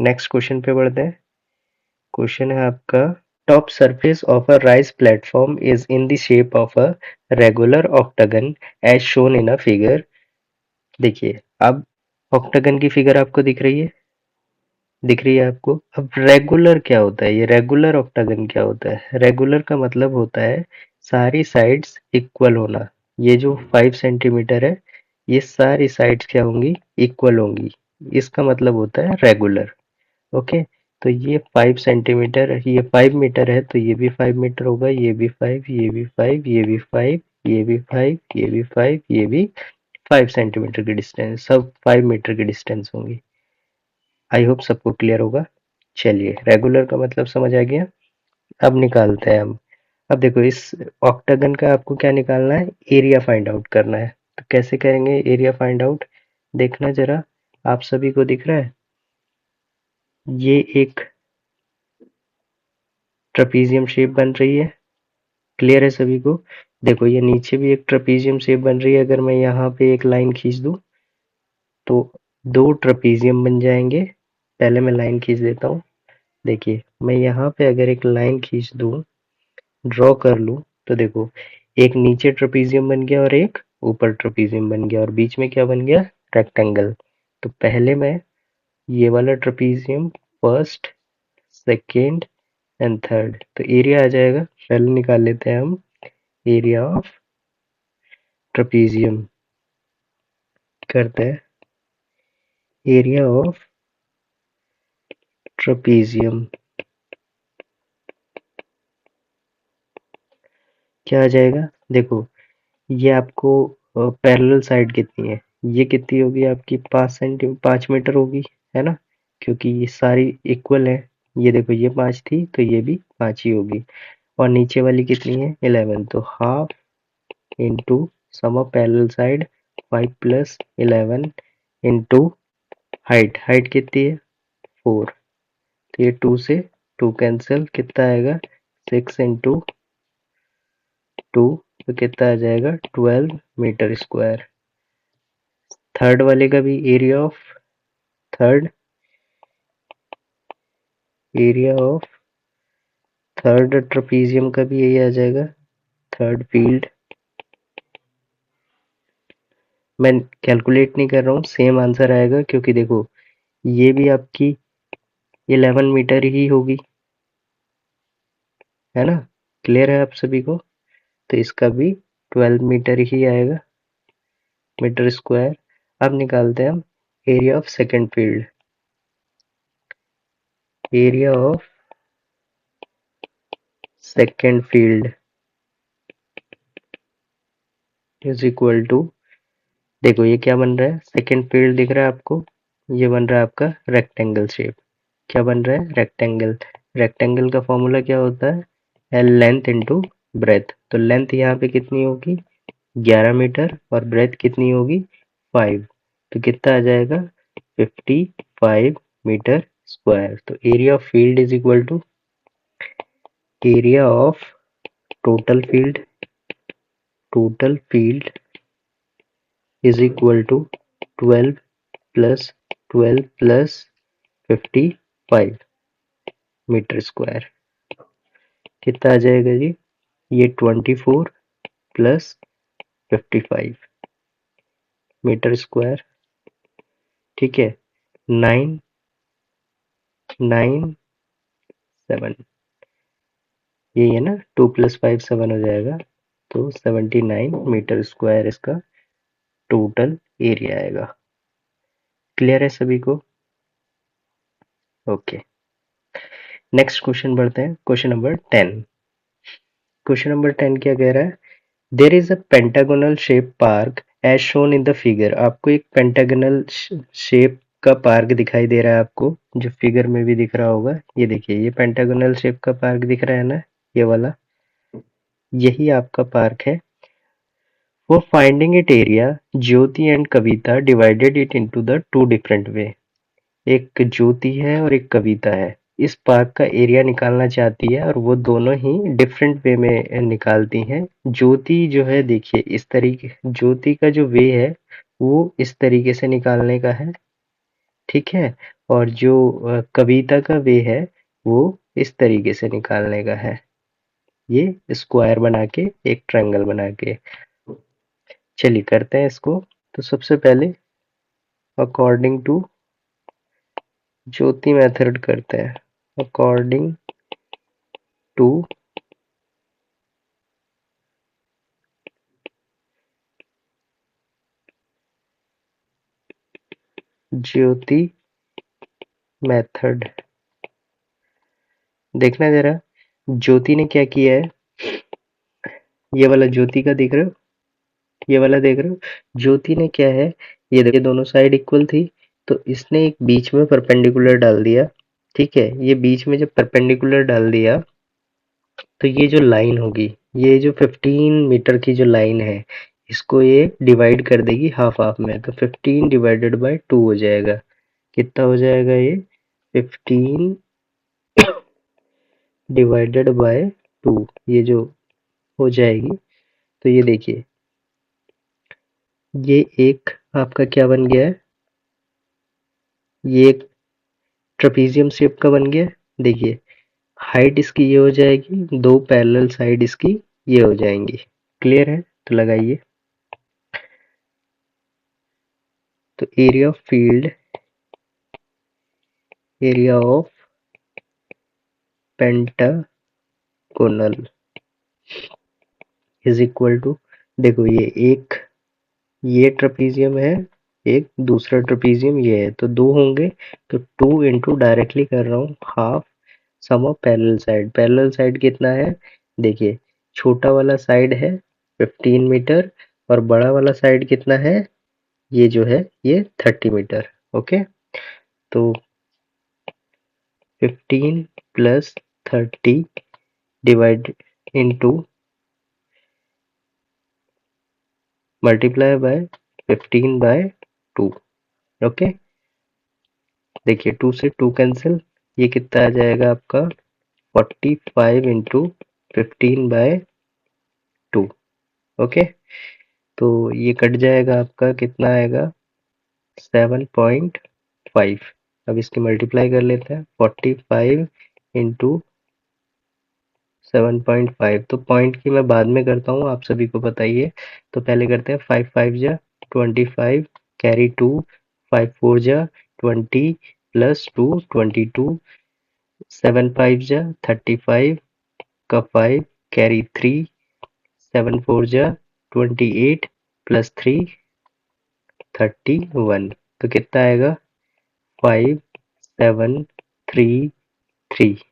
Next question पे बढ़ते हैं। क्वेश्चन है आपका, top surface of a raised platform is in the shape of a regular octagon as shown in a figure. देखिए, अब octagon की फिगर आपको दिख रही है आपको। अब रेगुलर क्या होता है, ये रेगुलर ऑक्टागन क्या होता है? रेगुलर का मतलब होता है सारी साइड्स इक्वल होना। ये जो 5 सेंटीमीटर है, ये सारी साइड्स क्या होंगी, इक्वल होंगी। इसका मतलब होता है रेगुलर। ओके, तो ये 5 सेंटीमीटर, ये 5 मीटर है, तो ये भी 5 मीटर होगा, ये भी 5, ये भी 5, ये भी 5, ये भी 5, ये भी 5, ये भी 5 सेंटीमीटर की डिस्टेंस, सब 5 मीटर की डिस्टेंस होंगी। आई होप सबको क्लियर होगा। चलिए, रेगुलर का मतलब समझ आ गया। अब निकालते हैं हम। अब देखो, इस ऑक्टागन का आपको क्या निकालना है, एरिया फाइंड आउट करना है। तो कैसे करेंगे एरिया फाइंड आउट, देखना जरा, आप सभी को दिख रहा है, ये एक ट्रेपीजियम शेप बन रही है। क्लियर है सभी को? देखो, ये नीचे भी एक ट्रेपीजियम शेप बन रही है। अगर मैं यहाँ पे एक लाइन खींच दूं तो दो ट्रेपीजियम बन जाएंगे। पहले मैं लाइन खींच देता हूँ। देखिए, मैं यहाँ पे अगर एक लाइन खींच दूं, ड्रॉ कर लूं, तो देखो, एक नीचे ट्रेपीजियम बन गया और एक ऊपर ट्रेपीजियम बन गया, और बीच में क्या बन गया, रेक्टेंगल। तो पहले मैं ये वाला trapezium, first, second and third, तो एरिया आ जाएगा। पहले निकाल लेते हैं हम एरिया ऑफ ट्रेपीजियम। करते हैं एरिया ऑफ ट्रेपीजियम, क्या आ जाएगा। देखो, ये आपको पैरेलल साइड कितनी है, ये कितनी होगी आपकी, 5 मीटर होगी, है ना, क्योंकि ये सारी इक्वल है। ये देखो, ये 5 थी तो ये भी 5 ही होगी। और नीचे वाली कितनी है, 11, तो half into sum of parallel side, 5 + 11 into height, height कितनी है, 4, तो ये 2 से 2 कैंसिल, कितना आएगा, 6 इंटू 2, तो कितना आ जाएगा, 12 मीटर स्क्वायर। थर्ड वाले का भी third area of third trapezium का भी यही आ जाएगा, थर्ड फील्ड। मैं कैलकुलेट नहीं कर रहा हूँ, सेम आंसर आएगा, क्योंकि देखो, ये भी आपकी 11 मीटर ही होगी, है ना। क्लियर है आप सभी को? तो इसका भी 12 मीटर ही आएगा, मीटर स्क्वायर। अब निकालते हैं हम area of second field. Area of second field is equal to, देखो ये क्या बन रहा है, सेकेंड फील्ड दिख रहा है आपको, ये बन रहा है आपका रेक्टेंगल शेप। क्या बन रहा है, रेक्टेंगल। रेक्टेंगल का फॉर्मूला क्या होता है, लेंथ इंटू ब्रेथ। तो लेंथ यहाँ पे कितनी होगी, 11 मीटर, और ब्रेथ कितनी होगी, 5, तो कितना आ जाएगा, 55 मीटर स्क्वायर। तो area of field is equal to area of total field, total field is equal to 12 + 12 + 55 metre square. कितना आ जाएगा जी, ये 24 + 55 मीटर स्क्वायर। ठीक है, 997, यही है ना, 2 + 5 7 हो जाएगा, तो 79 मीटर स्क्वायर इसका टोटल एरिया आएगा। क्लियर है सभी को? ओके, नेक्स्ट क्वेश्चन बढ़ते हैं, क्वेश्चन नंबर 10। क्वेश्चन नंबर 10 क्या कह रहा है, there is a pentagonal shape park as shown in the figure. आपको एक पेंटागोनल शेप का पार्क दिखाई दे रहा है आपको, जो फिगर में भी दिख रहा होगा। ये देखिए, ये पेंटागोनल शेप का पार्क दिख रहा है ना, ये वाला, यही आपका पार्क है। For finding its area, Jyoti and Kavita divided it into the two different way. एक ज्योति है और एक कविता है, इस पार्क का एरिया निकालना चाहती है, और वो दोनों ही डिफरेंट वे में निकालती हैं। ज्योति जो है, देखिए इस तरीके, ज्योति का जो वे है वो इस तरीके से निकालने का है, ठीक है। और जो कविता का वे है वो इस तरीके से निकालने का है, ये स्क्वायर बना के एक ट्रायंगल बना के। चलिए करते हैं इसको। तो सबसे पहले अकॉर्डिंग टू ज्योति मेथड करते हैं। अकॉर्डिंग टू ज्योति मेथड, देखना जरा ज्योति ने क्या किया है। ये वाला ज्योति का देख रहे हो, ये वाला देख रहे हो, ज्योति ने क्या है, ये देखिए दोनों साइड इक्वल थी, तो इसने एक बीच में परपेंडिकुलर डाल दिया। ठीक है, ये बीच में जब परपेंडिकुलर डाल दिया तो ये जो लाइन होगी, ये जो 15 मीटर की जो लाइन है, इसको ये डिवाइड कर देगी हाफ हाफ में, तो 15 डिवाइडेड बाय 2 हो जाएगा। कितना हो जाएगा ये, 15 डिवाइडेड बाय 2, ये जो हो जाएगी। तो ये देखिए, ये एक आपका क्या बन गया है, ये एक ट्रेपीजियम शेप का बन गया। देखिए हाइट इसकी ये हो जाएगी, दो पैरेलल साइड इसकी ये हो जाएंगी। क्लियर है, तो लगाइए। तो area of field, area of pentagonal is equal to, देखो ये एक, ये ट्रेपीजियम है, एक दूसरा ट्रेपीजियम ये है, तो दो होंगे, तो 2 इंटू डायरेक्टली कर रहा हूँ half sum of parallel side. Parallel side कितना है, देखिए छोटा वाला साइड है 15 मीटर और बड़ा वाला साइड कितना है, ये जो है ये 30 मीटर। ओके, तो 15 plus 30 divide into multiply by 15 by 2। Okay, देखिए 2 से 2 कैंसिल, ये कितना आ जाएगा आपका 45 इंटू 15 बाय 2। ओके, तो ये कट जाएगा आपका, कितना आएगा 7.5। अब इसकी मल्टीप्लाई कर लेते हैं, 45 इंटू 7.5, तो पॉइंट की मैं बाद में करता हूँ, आप सभी को बताइए। तो पहले करते हैं 5 5 जा 25, कैरी 2, 5 4 जा 20 प्लस 2 22, 7 5 जा 35 का 5 कैरी 3, 7 4 जा 28 प्लस 3 31, तो कितना आएगा 5733,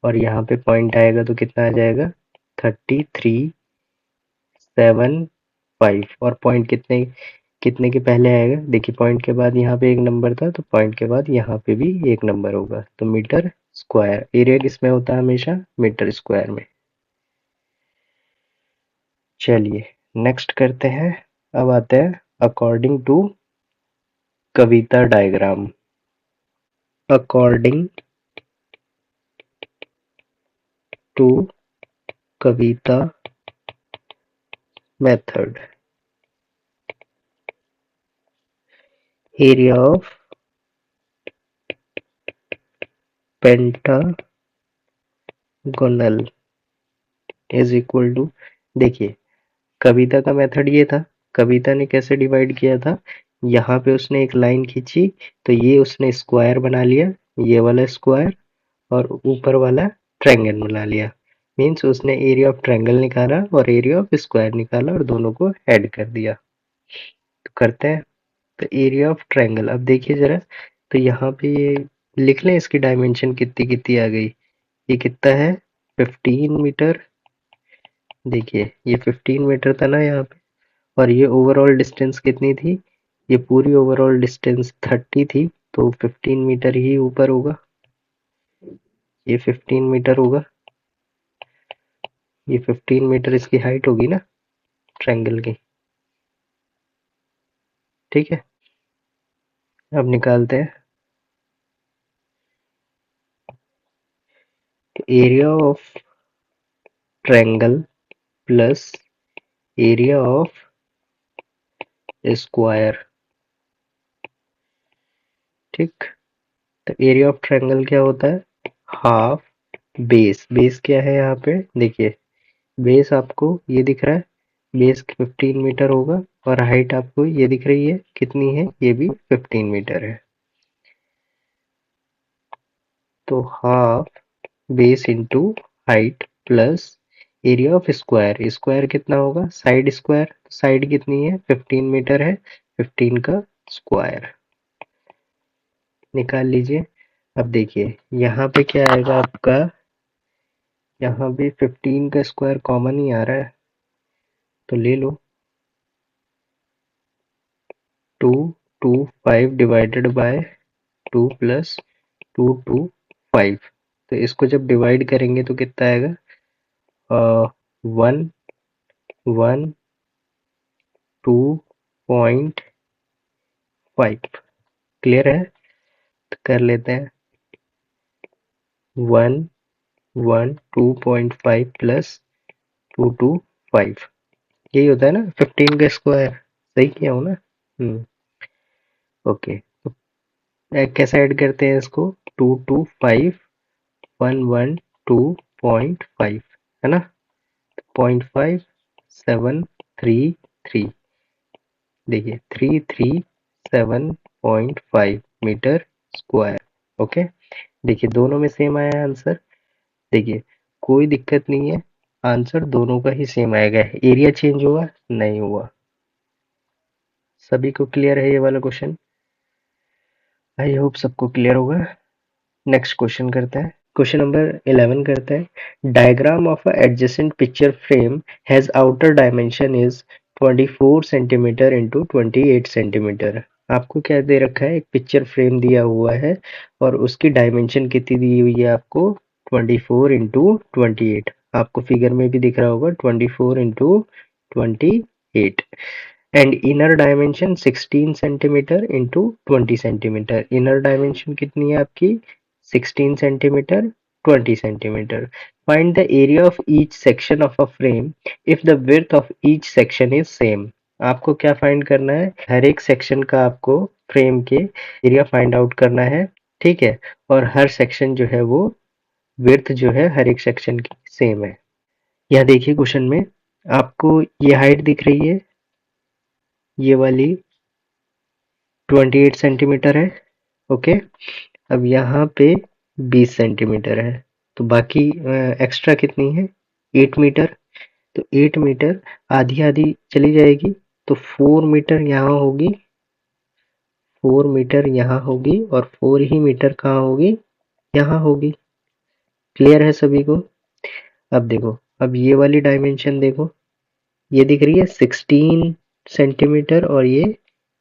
और यहाँ पे पॉइंट आएगा तो कितना आ जाएगा 3375, और पॉइंट कितने कितने के पहले आएगा, देखिए पॉइंट के बाद यहाँ पे एक नंबर था, तो पॉइंट के बाद यहाँ पे भी एक नंबर होगा, तो मीटर स्क्वायर। एरिया किसमें होता है, हमेशा मीटर स्क्वायर में। चलिए नेक्स्ट करते हैं। अब आते हैं according to Kavita diagram. According to Kavita method, area of pentagonal is equal to, देखिए कविता का मेथड ये था, कविता ने कैसे डिवाइड किया था, यहाँ पे उसने एक लाइन खींची, तो ये उसने स्क्वायर बना लिया, ये वाला स्क्वायर, और ऊपर वाला ट्रायंगल बना लिया। मीन्स उसने एरिया ऑफ ट्रायंगल निकाला और एरिया ऑफ स्क्वायर निकाला और दोनों को ऐड कर दिया। तो करते हैं। तो एरिया ऑफ ट्रायंगल, अब देखिए जरा, तो यहाँ पे ये लिख लें, इसकी डायमेंशन कितनी कितनी आ गई, ये कितना है 15 मीटर। देखिए ये 15 मीटर था ना यहाँ पे, और ये ओवरऑल डिस्टेंस कितनी थी, ये पूरी ओवरऑल डिस्टेंस 30 थी, तो 15 मीटर ही ऊपर होगा, ये 15 मीटर होगा, ये 15 मीटर इसकी हाइट होगी ना ट्रायंगल की। ठीक है, अब निकालते हैं। Area of triangle plus area of square, ठीक, तो एरिया ऑफ ट्रायंगल क्या होता है? Half base. बेस क्या है यहाँ पे? देखिए, बेस आपको ये दिख रहा है, बेस 15 मीटर होगा, और हाइट आपको ये दिख रही है, कितनी है? ये भी 15 मीटर है। तो half base into height plus area of square. Square कितना होगा? Side square. साइड कितनी है? 15 मीटर है, 15 का स्क्वायर निकाल लीजिए। अब देखिए यहाँ पे क्या आएगा आपका, यहाँ भी 15 का स्क्वायर कॉमन ही आ रहा है, तो ले लो। 225 डिवाइडेड बाय 2 प्लस 225। तो इसको जब डिवाइड करेंगे तो कितना आएगा? 112.5। क्लियर है? तो कर लेते हैं। 112.5 प्लस 225, यही होता है ना 15 का स्क्वायर। सही किया हूँ ना? ओके। तो कैसे ऐड करते हैं इसको? 225 112.5 है ना, 0.5733। देखिए 337.5 मीटर स्क्वायर। ओके, देखिए दोनों में सेम आया आंसर। देखिए कोई दिक्कत नहीं है, आंसर दोनों का ही सेम आएगा। एरिया चेंज हुआ? नहीं हुआ। सभी को क्लियर है ये वाला क्वेश्चन? आई होप सबको क्लियर होगा। नेक्स्ट क्वेश्चन करते हैं। क्वेश्चन नंबर 11 करते हैं। Diagram of a adjacent picture frame has outer dimension is 24 centimetre into 28 centimetre. आपको क्या दे रखा है? एक पिक्चर फ्रेम दिया हुआ है, और उसकी डायमेंशन कितनी दी हुई है आपको? 24 इंटू 28। आपको फिगर में भी दिख रहा होगा 24 into 28। And inner dimension 16 centimetre into 20 centimetre. Inner dimension कितनी है आपकी? 16 centimetre, 20 centimetre. Find the area of each section of a frame if the width of each section is same. आपको क्या फाइंड करना है? हर एक सेक्शन का आपको फ्रेम के एरिया फाइंड आउट करना है, ठीक है। और हर सेक्शन जो है वो विड्थ जो है हर एक सेक्शन की सेम है। यहाँ देखिए क्वेश्चन में आपको ये हाइट दिख रही है, ये वाली 28 सेंटीमीटर है। ओके, अब यहाँ पे 20 सेंटीमीटर है, तो बाकी एक्स्ट्रा कितनी है? 8 मीटर। तो 8 मीटर आधी आधी चली जाएगी, तो 4 मीटर यहाँ होगी, 4 मीटर यहाँ होगी, और 4 ही मीटर कहाँ होगी? यहाँ होगी। क्लियर है सभी को? अब देखो, अब ये वाली डायमेंशन देखो, ये दिख रही है 16 सेंटीमीटर, और ये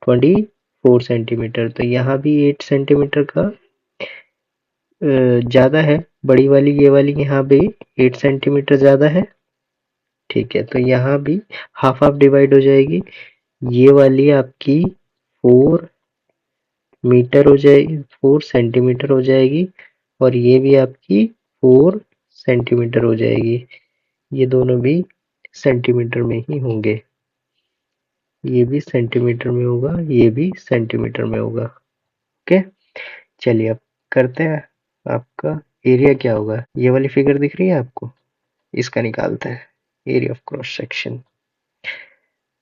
24 सेंटीमीटर। तो यहाँ भी 8 सेंटीमीटर का ज़्यादा है। बड़ी वाली ये वाली यहाँ भी 8 सेंटीमीटर ज़्यादा है, ठीक है। तो यहाँ भी हाफ हाफ डिवाइड हो जाएगी। ये वाली आपकी 4 मीटर हो जाएगी, 4 सेंटीमीटर हो जाएगी, और ये भी आपकी 4 सेंटीमीटर हो जाएगी। ये दोनों भी सेंटीमीटर में ही होंगे। ये भी सेंटीमीटर में होगा, ये भी सेंटीमीटर में होगा। ओके, चलिए अब करते हैं। आपका एरिया क्या होगा? ये वाली फिगर दिख रही है आपको? इसका निकालते हैं एरिया ऑफ क्रॉस सेक्शन।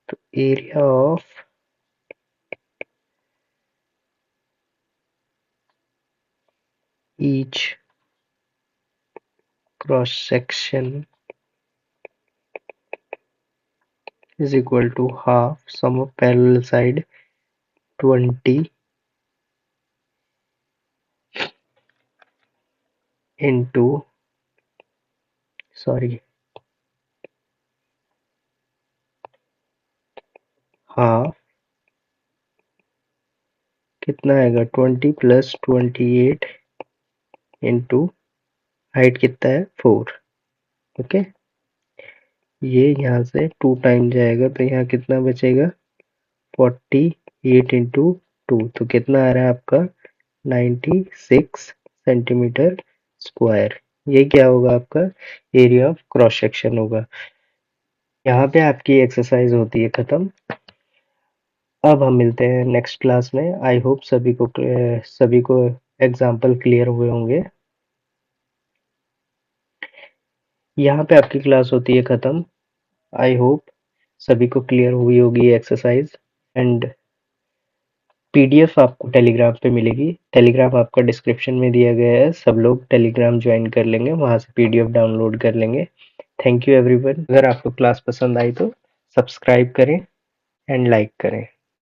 तो area of each cross section is equal to half sum of parallel side 20 into, sorry, half कितना आएगा? 20 प्लस 28 इंटू हाइट कितना है? 4। ओके, ये यहाँ से 2 टाइम जाएगा, तो यहाँ कितना बचेगा? 48 इंटू 2। तो कितना आ रहा है आपका? 96 सेंटीमीटर स्क्वायर। ये क्या होगा? आपका एरिया ऑफ क्रॉस सेक्शन होगा। यहाँ पे आपकी एक्सरसाइज होती है खत्म। अब हम मिलते हैं नेक्स्ट क्लास में। आई होप सभी को एग्जाम्पल क्लियर हुए होंगे। यहाँ पे आपकी क्लास होती है ख़त्म। आई होप सभी को क्लियर हुई होगी ये एक्सरसाइज। एंड पीडीएफ आपको टेलीग्राम पे मिलेगी। टेलीग्राम आपका डिस्क्रिप्शन में दिया गया है, सब लोग टेलीग्राम ज्वाइन कर लेंगे, वहाँ से पीडीएफ डाउनलोड कर लेंगे। Thank you everyone. अगर आपको क्लास पसंद आई तो सब्सक्राइब करें एंड लाइक करें।